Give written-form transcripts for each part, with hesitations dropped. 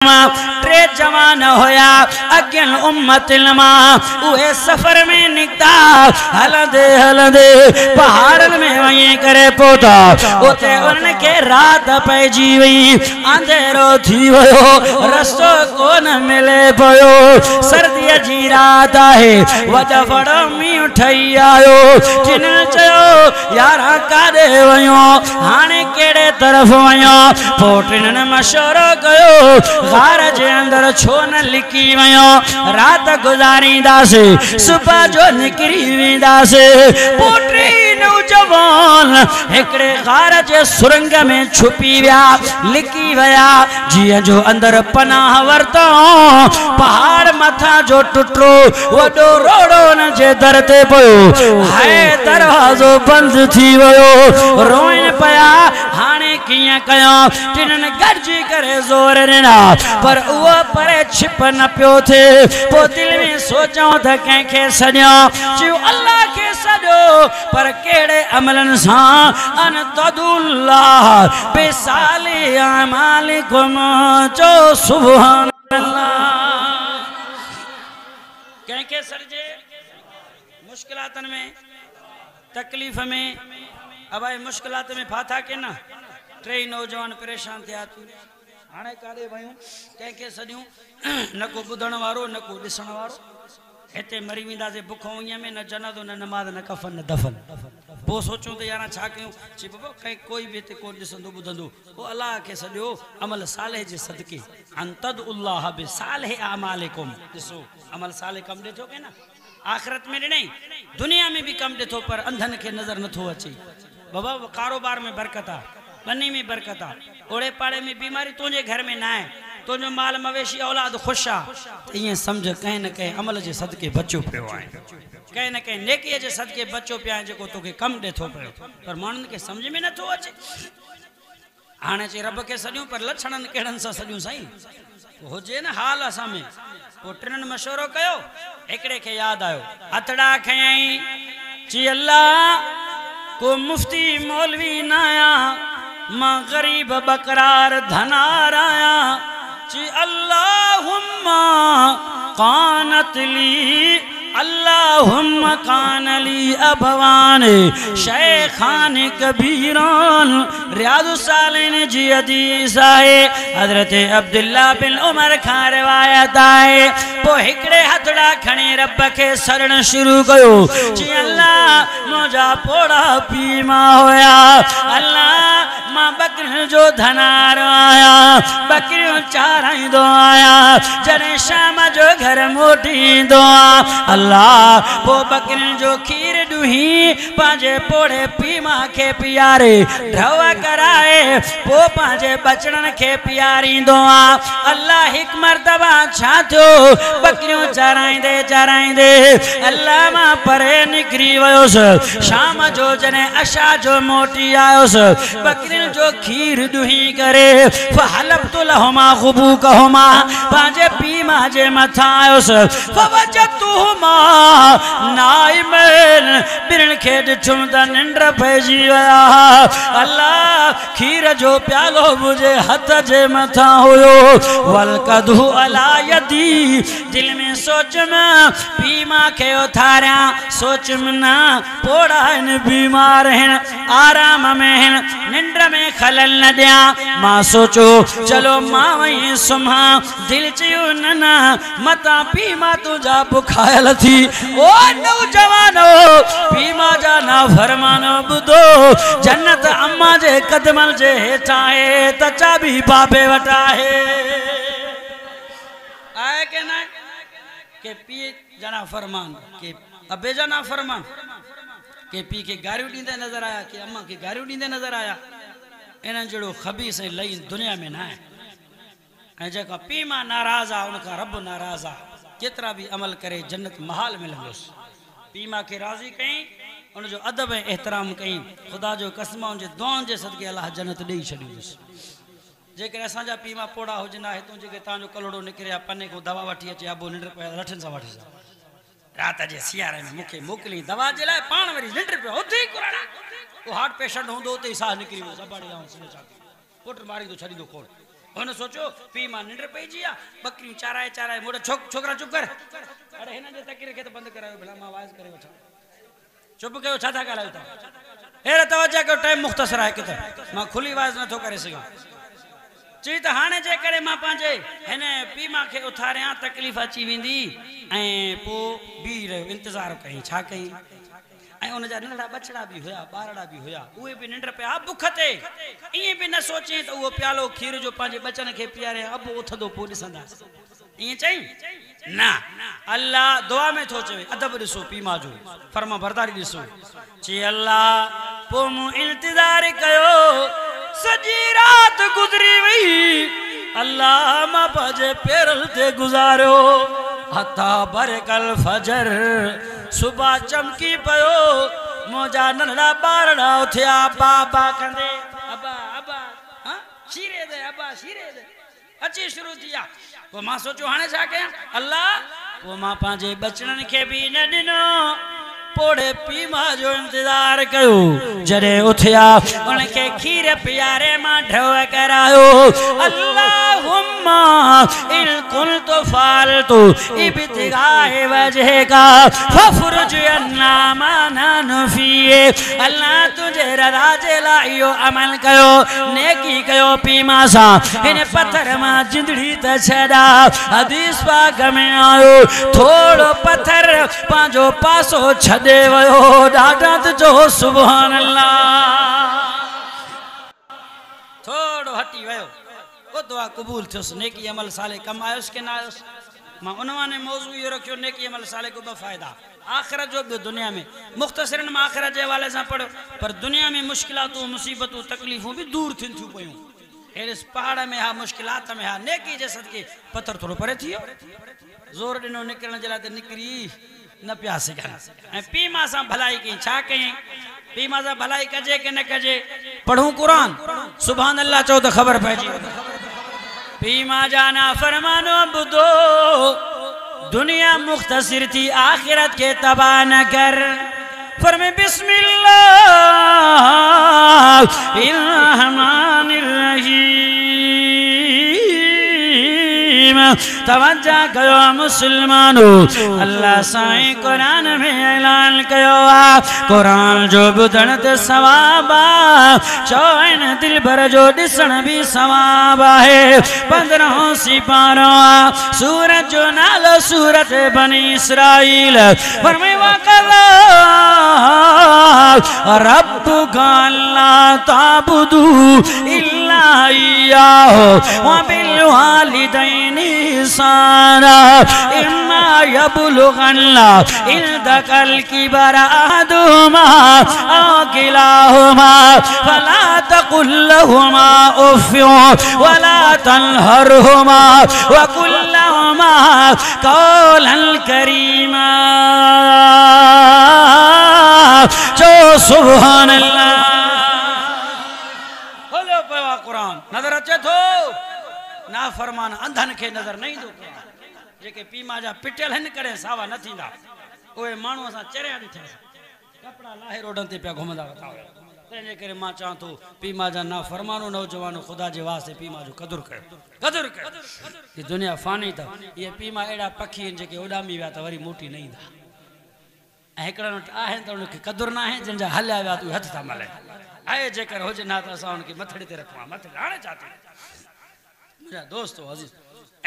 ट्रे जवान होया अगन उम्मत उहे सफर में निकता हलदे हलदे पहाड़न में वहीं करे पोता उते उनके रात पैजी वई अंधेरो थी वयो रस्तो कोन मिले पयो सर्दी जी रात है वजा फड़ो मी ठई आयो जिन चयो यारा कादे वयो हाने केड़े तरफ वयो पोटन मशवरो कयो गार जे अंदर छो न लिकी वयो रात गुजारींदासे सुबह जो निकरी वेंदासे पोटरी नौजवान एकड़े गार जे सुरंग में छुपी वया लिकी वया जिया जो अंदर पनाह वरतो पहाड़ मथा जो टुटरो वडो रोड़ो न जे दर ते पयो है दरवाजो बंद थी वयो रोइन पया हाने किया कयो तिनन गर्जी करे जोर देना पर वो परे छिप न पियो थे पो दिल में सोचो त कंखे सजो चयो अल्लाह के सजो पर केड़े अमलन सा अन तदुल्लाह बेसाले अमालिकुम जो सुभान अल्लाह कंखे सजे मुश्किलातन में तकलीफ में अब मुश्किलात में फाथा के ना ट्रे नौजवान परेशान थिया हाने काडे वयूं कंहिंखे सॼियूं न को ॿुधण वारो न को ॾिसण वारो हिते मरी वेंदासीं बुखों ईअं में न जनाज़ो न नमाज़ न कफ़न न दफ़न पोइ सोचूं त यार छा कयूं चई बाबा कंहिं कोई बि हिते को ॾिसंदो ॿुधंदो पोइ अलाह खे सॼो अमल साले जे सदके अंतदुल्लाह बि साले आमालिकुम ॾिसो अमल साले कमु ॾिठो के न आख़िरत में ॾिनई दुनिया में भी कम ॾिठो पर अंधन के नज़र नथो अचे बाबा कारोबार में बरकत आ बनी में बरकत आ ओड़े पाड़े में बीमारी तुझे घर में ना है तुझो माल मवेशी औलाद खुश आ ये समझ कहीं न कहीं अमल जे सदके बच्चो पियो है कहीं न कहीं नेकी जे सदके बच्चो पिया है जो तोके कम ॾिठो पियो पर मानन के समझ में नथो अचे हाने चे रब के सॼूं पर लक्षणन केड़न सा सॼूं सही होजे न हाल असा में पो टिनन मशवरो कयो एकड़े के याद आयो हथड़ा खयई ची अल्लाह को मुफ्ती मौलवी नाया मां गरीब बकरार धनार आया ची अल्लाहुम्मा कानत ली अल्लाहुम्मा कानली अभवान शेखान कबीरान रियादु सालिन जी हदीस है हजरत अब्दुल्ला बिन उमर खां रिवायत है पो हिकड़े हथड़ा खणी रब के सरण शुरू कयो जी अल्लाह मुझा पोड़ा पीमा होया अल्लाह मां बकरियों जो धनार आया बकरियों चाराईंदो आया जने शाम जो घर मोटींदो अल्लाह पो बकरियों जो खीर दुही पांजे पोड़े पीमा के पियारे ढवा कराए पो पांजे बचड़न के पियारींदो अल्लाह हिक मर्तबा छा थियो बकरियों चराईंदे अल्लाह मां परे निकरी वयोस शाम जो जने अशा जो मोटी आयोस बकरियों जो खीर दुही करे फहलबतु लहुमा गुबूकहुमा पांजे पीमा जे मथा आयोस फवजतुहुमा नाइमन बिरन के ॾिठुम त निंड पइजी वया अल्लाह खीर जो प्यालो मुझे हथ जे मथा हुयो वलकदहु अला यदी दिल में सोच में पीमा के उथारिया सोच में ना पोड़ा इन बीमार हैं आराम में हैं निंड में खलल न दिया मां सोचो चलो मां वहीं सुम्हा दिल चयो न मता पीमा तुझा बुखायल थी ओ नौजवानो पीमा जा ना फरमानो बुधो जन्नत अम्मा जे कदमल जे हेठा है त चाबी बाबे वटा है आए के ना के पी जना फरमान के अबे जना फरमान के पी के गारियों दींदे नजर आया कि अम्मा के गारियों दींदे नजर आया इन जड़ो खबीस लई दुनिया में ना है जका पीमा नाराज आ उनका रब नाराज आ केतरा भी अमल करे जन्नत महाल मिलंदुस पीमा के राजी कई उन जो अदब ए एहतराम कई खुदा जो कसम उन जे दुआन जे सदके अल्लाह जन्नत देई छडीस जेकर असा जा पीमा पोड़ा होजना है तो जेके ता जो कलड़ो निकरिया पन्ने को दवा वठी अचे आबो निंड पे लठन सा वठी रात जे सियारे में मुखे मोकली दवा जे लाए पान वरी निंड पे होती कुराना वो हार्ट पेशेंट होंदो ते साह निकरी सबाड़ी आऊं सिने चा पुट मारी तो छडी दो कोड़ उन सोचो पी मां निंड पई जी आ बकरियूं चाराए चाराए मोड़ छोकरा चुप कर अरे हिन जे तकरीर खे त बंद करायो भला मां आवाज करे वठा चुप कयो छा था ॻाल्हायो था हेर तवज्जो कयो टाइम मुख्तसर आहे किथे मां खुली आवाज नथो करे सघां चई त हाणे जे करे मां पंहिंजे हिन पी मां खे उथारियां तकलीफ़ अची वेंदी ऐं पोइ बीह रहियो इंतज़ार कई छा कई ऐं उन जा नंढड़ा बछड़ा भी हुया बारड़ा भी हुया उहे भी निंड पिया बुख ते इएं भी न सोचे त उहो प्यालो खीर जो पंहिंजे बचन खे पीआरे अब उथंदो पोइ ॾिसंदासीं इएं चई न अल्लाह दुआ में थो चवे अदब ॾिसो पी मां जो फर्मा बरदारी ॾिसो चई अल्लाह पोइ मूं इंतज़ार कयो सॼी रात गुज़री वई अल्लाह मां पंहिंजे पेरल ते गुज़ारियो हथा बरकल फजर सुबह चमकी पयो मुंहिंजा नंढड़ा ॿारड़ा उथिया बाबा कंदे अबा अबा हाँ शीरे दे अबा शीरे दे अची शुरू थिया पोइ मां सोचो हाणे छा कयां अल्लाह पोइ मां पंहिंजे बचड़नि खे बि न ॾिनो पोड़े पी मां जो इंतजार कयो जॾहिं उथिया उनखे खीर पीआरे मां ढव करायो अल्लाहुम्मा इन कुंतु फालतु इब्तिगाए वजहका फफरुज अन्ना मा नहनु फीहे अल्लाह तुंहिंजे रज़ा जे लाइ इहो अमल कयो नेकी कयो पी मां सां हिन पत्थर मां जिंदड़ी त छॾा हदीस पाक में आयो थोड़ो पत्थर पंहिंजो पासो छॾे वयो ॾाढा त जो सुभान अल्लाह थोड़ो हटी वयो वो दुआ कबूल थियोसि नेकी अमल साले कम आयोसि के न आयोसि मां उनवाने मौज़ू इहो रखियो नेकी अमल साले को ॿ फ़ाइदा आख़िरत जो बि दुनिया में मुख़्तसिरन मां आख़िरत जे हवाले सां पढ़ियो पर दुनिया में मुश्किलातूं मुसीबतूं तकलीफ़ूं भी दूर थियनि थियूं पयूं हेड़े पहाड़ में हा मुश्किलात में हा नेकी जे सदके पत्थर थोड़ो परे थी वियो ज़ोर ॾिनो निकिरण जे लाइ त निकिरी न पिया सघनि ऐं पी मां सां भलाई कई छा कयईं पी मां सां भलाई कजे कि न कजे पढ़ूं क़ुरान सुभान अल्लाह चओ त ख़बर पइजी पी मां जा नाफ़रमानो ॿुधो दुनिया मुख़्तसिर थी आख़िरत के तबाह न कर फरमे बिस्मिल्लाहिर्रहमानिर्रहीम तवज्जो कयो मुसलमानो अल्लाह साईं कुरान में ऐलान कयो आहे कुरान जो ॿुधण ते सवाब आहे चौइन दिल भर जो ॾिसण भी सवाब आहे 15 सिपारो आहे सूरत जो नालो सूरत बनी इसराइल फरमाए वक़ला रब्बुका अल्ला ताबुदू इल्ला इय्याहु व बिल वालिदैनि सारा इम्मा यबलुगन्ना इंदकल किबरा अहदुहुमा औ किलाहुमा फला तकुल लहुमा उफ़ वला तनहरहुमा वकुल लहुमा कौलन करीमा जो सुभान अल्लाह बोलो पवा कुरान नजर अचे थो ना फरमान अंधन के नजर नहीं दो जेके पीमा जा पिटियल हिन करे सावा न थींदा ओए माण्हू असां चरिया ॾिठा कपड़ा लाहे रोडन ते पिया घुमंदा वता तंहिंजे करे मां चवां थो पीमा जा ना फरमानो नौजवानो ख़ुदा जे वास्ते पीमा जो कदुर कयो ये दुनिया फानी था ये पीमा अहिड़ा पखी आहिनि जेके उॾामी विया त वरी मोटी न ईंदा ऐं हिकिड़नि वटि आहिनि त उनखे कदुर न आहे जंहिंजा हलिया विया त उहे हथ था मल्हाइनि आहे जेकर हुजे न त असां उनखे मथड़े ते रखूं मथड़े हाणे छा थियो मुंहिंजा दोस्त अज़ीज़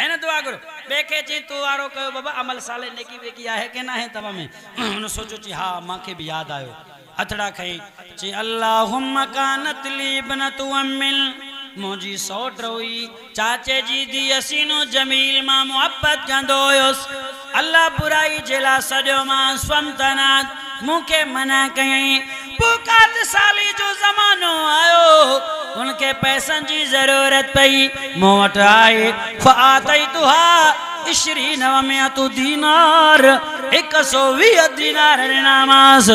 ऐं न दुआ करो ॿिए खे चई तूं वारो कयो बाबा अमल साले नेकी वेकी आहे की न आहे तव्हां में हुन सोचो चई हा मूंखे बि यादि आयो हथड़ा खई चई अल्लाहुम्मा कानत ली इब्नतु अम्मिल मुंहिंजी सौट हुई चाचे जी धीअ सीनो जमील मां मुहबत कंदो हुयुसि अल्लाह बुराई जे लाइ सॼो मां स्वमतनात मूंखे मना कयईं पुकात साली जो ज़मानो आयो उनके पैसनि जी ज़रूरत पई मूं वटि आई फ़आतैतुहा इशरी नवमिया तू दीनार 120 दीनार ॾिनामास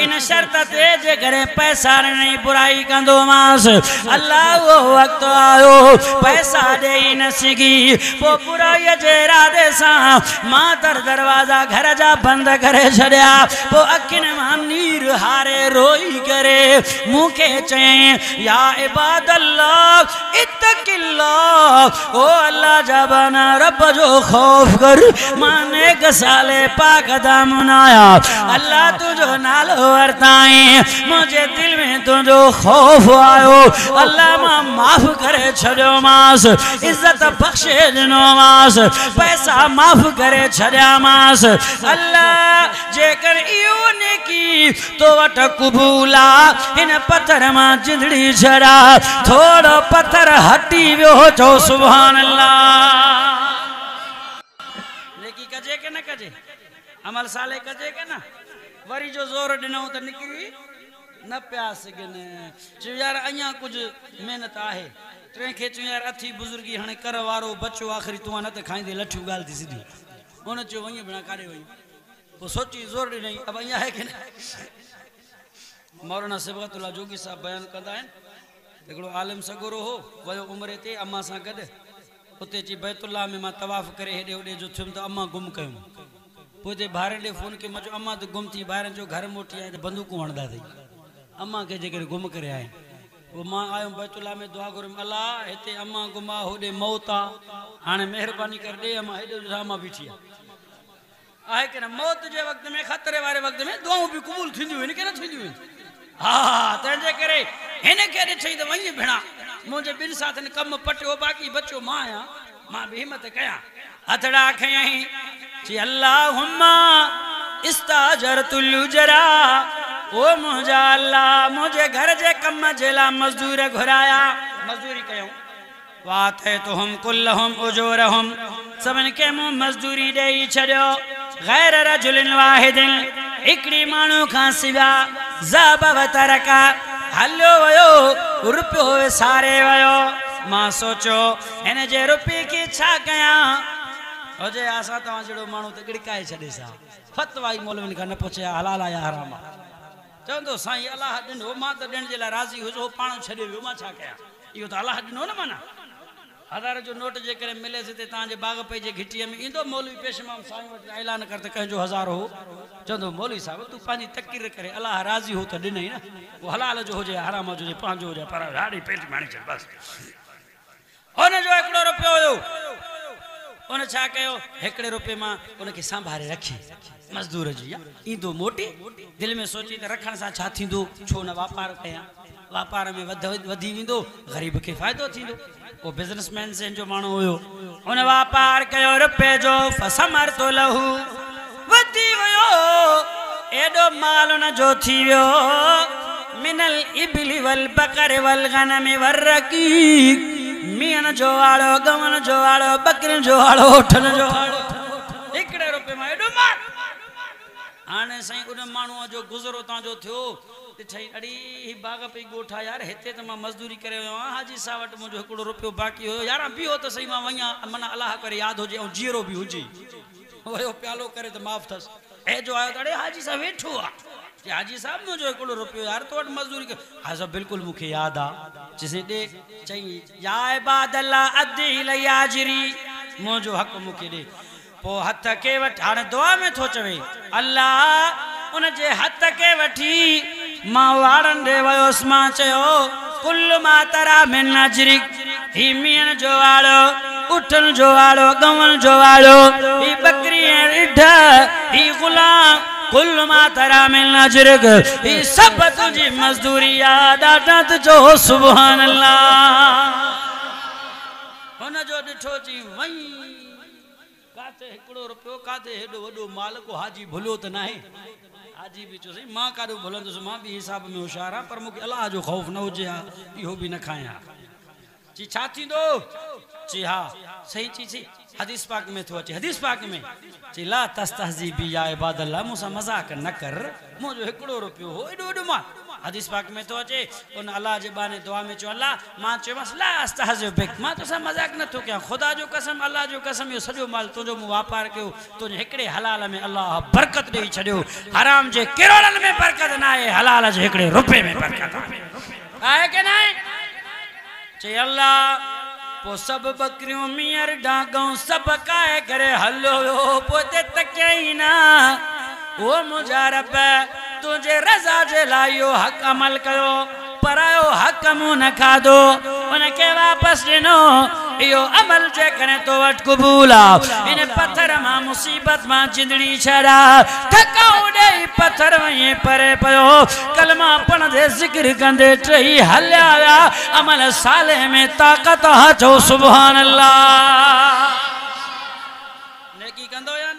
इन शर्त ते जे करे पैसा नहीं बुराई कंदो मास अल्लाह वो वक्त आयो पैसा दे न सघी पो बुराई जे इरादे सां मां दरवाजा घर जा बंद करे छड़िया पो अखिन मां नीर हारे रोई करे मुखे चई या इबादल्लाह इत्तकिल्लाह ओ अल्लाह जबाना रब जो खौफ कर माने गसाले पाक दा मुनाया अल्लाह तुझो नालो वरताई मुझे दिल में तुझो खौफ आयो अल्लाह मां माफ करे छड़ियो मास इज्जत बख्शे दिनो मास पैसा माफ करे छड़िया मास अल्लाह जेकर इयो ने की तो वट कबूला इन पत्थर मां जिंदड़ी छड़ा थोड़ो पत्थर हटी वियो चो सुभान अल्लाह लेकी कजे के न कजे अमल साले कजे के ना वरी जो जोर दिनो त निकरी न प्यास सगने चो यार अया कुछ मेहनत आहे ट्रे के चो यार अथी बुजुर्गी हने कर वारो बच्चो आखिरी तू न त खाइंदे लठू गाल थी सीधी ओन चो वई बिना काडे वई वो सोची जोर दी नहीं अब अया है के मौलाना सिबगतुल्लाह जोगी साहब बयान कंदा है एकड़ो आलिम सगोरो हो वयो उम्र ते अम्मा सा गड उते जी बैतुल्लाह में मा तवाफ करे हेडे ओडे जो थम तो अम्मा गुम कयो पोते बाहर दे फोन के मजो अम्मा तो गुम थी बाहर जो घर मोटी आए बंदूक वणदा थी अम्मा के जे गुम करे आए वो मां आयो बैतुल्लाह में दुआ करूं अल्लाह हेते अम्मा गुमा होडे मौत आ हाने मेहरबानी कर दे अम्मा हेडे अम्मा बीठी आहे के न मौत जे वक्त में खतरे वाले वक्त में दुआऊं भी कबूल थिंदियो इन के न थिंदियो हाँ तंजे करे इने के ॾिठई त वही भेणा मुझे बिन साथन कम पटियो बाकी बच्चो मां आया मां भी हिम्मत कया हथड़ा खयई जी अल्लाहुम्मा इस्ताजरतुल उजरा ओ मुझा अल्लाह मुझे घर जे कम जेला मजदूर घुराया मजदूरी कयो वाते तो हम कुल्लहुम उजूरहुम सबन के मु मजदूरी देई छड़ियो गैर रजुलिन वाहिदिन एकड़ी मानू का सिवा ज़ाबा वतरका हलो वयो रुपयो सारे वयो मां सोचो इन जे रुपये की छा कया अजे आसा तवा जड़ो मानू त गिड़काए छडे सा फतवाई मौलवी का न पूछे हलाल या हराम चंदो साईं अल्लाह दिनो मां त देण जे ला राजी हो पाण छडे वियो मां छा कया इयो त अल्लाह दिनो न माना हजार जो नोट जे करे मिले से ताजे बाग पे जे घिटी में इंदो मौलवी पेशमाम साईं वट ऐलान कर त कह जो 1000 हो चंदो मौलवी साहब तू पानी तकरीर करे अल्लाह राजी हो त दिनई ना वो हलाल जो हो जे हराम जो जे पांजो जे पर हाड़ी पेट मानी चल बस ओन जो 1 रुपयो हो ओन छा कयो 1 रुपये मां उन के संभारे रखी मजदूर जी इंदो मोटी दिल में सोची त रखण सा छा थिंदो छो न व्यापार कया व्यापार में वधी विंदो गरीब के फायदो थिंदो वो बिजनेसमैन से जो मानो होयो उन व्यापार कयो रुपए जो फसमर तो लहू वधी वयो एडो माल न जो थियो मिनल इबली वल बकर वल गनम वरकीक मियन जो आड़ो गवन जो आड़ो बकरन जो आड़ो ठन जो आड़ो 1 रुपए में एडो माल आने सही उन मानो जो गुजरो ता जो थियो दिठई अड़ी बाग पे गोठा यार हेते त मां मजदूरी करे हाजी साहब वट मुझो 1 रुपयो बाकी हो यार बियो त सही मां वया मना अल्लाह करे याद हो जे और जीरो भी हुजी वयो प्यालो करे त माफ थस ए जो आयो त अड़े हाजी साहब वेठो आ जे हाजी साहब मुझो 1 रुपयो यार तो वट मजदूरी के हा सब बिल्कुल मुखे याद आ जिसे दे चई या इबादल्लाह अद्दी लयाजरी मुझो हक मुखे दे पो हथ के वठ हाने दुआ में थो चवे अल्लाह उन जे हथ के वठी मां वारन दे वयोस मां चयो कुल मा तरा में नजरिक ही मियन जो आड़ो उठन जो आड़ो गवन जो आड़ो ही बकरी इढ ही गुलाम कुल मा तरा में नजरिक ही सब तुझी मजदूरी याद आदत जो सुभान अल्लाह हुन जो डिठो जी वई काते 1 रुपयो काते हेडो वडो माल को हाजी भुलियो त नाहे हाजी भी चो सही मां काडो भुलंदुस मां भी हिसाब में होशियार आ पर मुके अल्लाह जो खौफ न होजे इहो भी न खाया जी छा थींदो जी हा सही चीज हदीस पाक में थो अचे हदीस पाक में जी ला तस्तहजी बी या इबादल्लाह मुसा मजाक न कर मुझो 1 रुपयो हो एडो एडो मां हदीस पाक में तो अचे उन अल्लाह जे बाने दुआ में चो अल्लाह मां चयोमांसि ला अस्तहज़िउ बिक मां तोसां मजाक न थो कयां खुदा जो कसम अल्लाह जो कसम इहो सॼो माल तुंहिंजो मूं वापार कयो तुंहिंजे हिकिड़े हलाल में अल्लाह बरकत ॾेई छॾियो हराम जे किरोड़नि में बरकत न आहे हलाल जे हिकिड़े रुपए में बरकत आहे के न आहे चई अल्लाह पो सब बकरियों मियर डागऊं सब काए करे हलो पोते तकई ना ओ मुंहिंजा रब तुझे रज़ा जे लाइ इहो हक़ अमल कयो परायो हक़ मूं न खाधो उनखे वापसि ॾिनो इहो अमल जे करे तो वटि क़बूल आहे इन पत्थर मां मुसीबत मां जिंदड़ी छॾा ठकाऊं ॾेई पत्थर वहीं परे पियो कलमा पढ़ंदे ज़िक्र कंदे टही हलिया विया अमल साले में ताक़त चो सुभान अल्लाह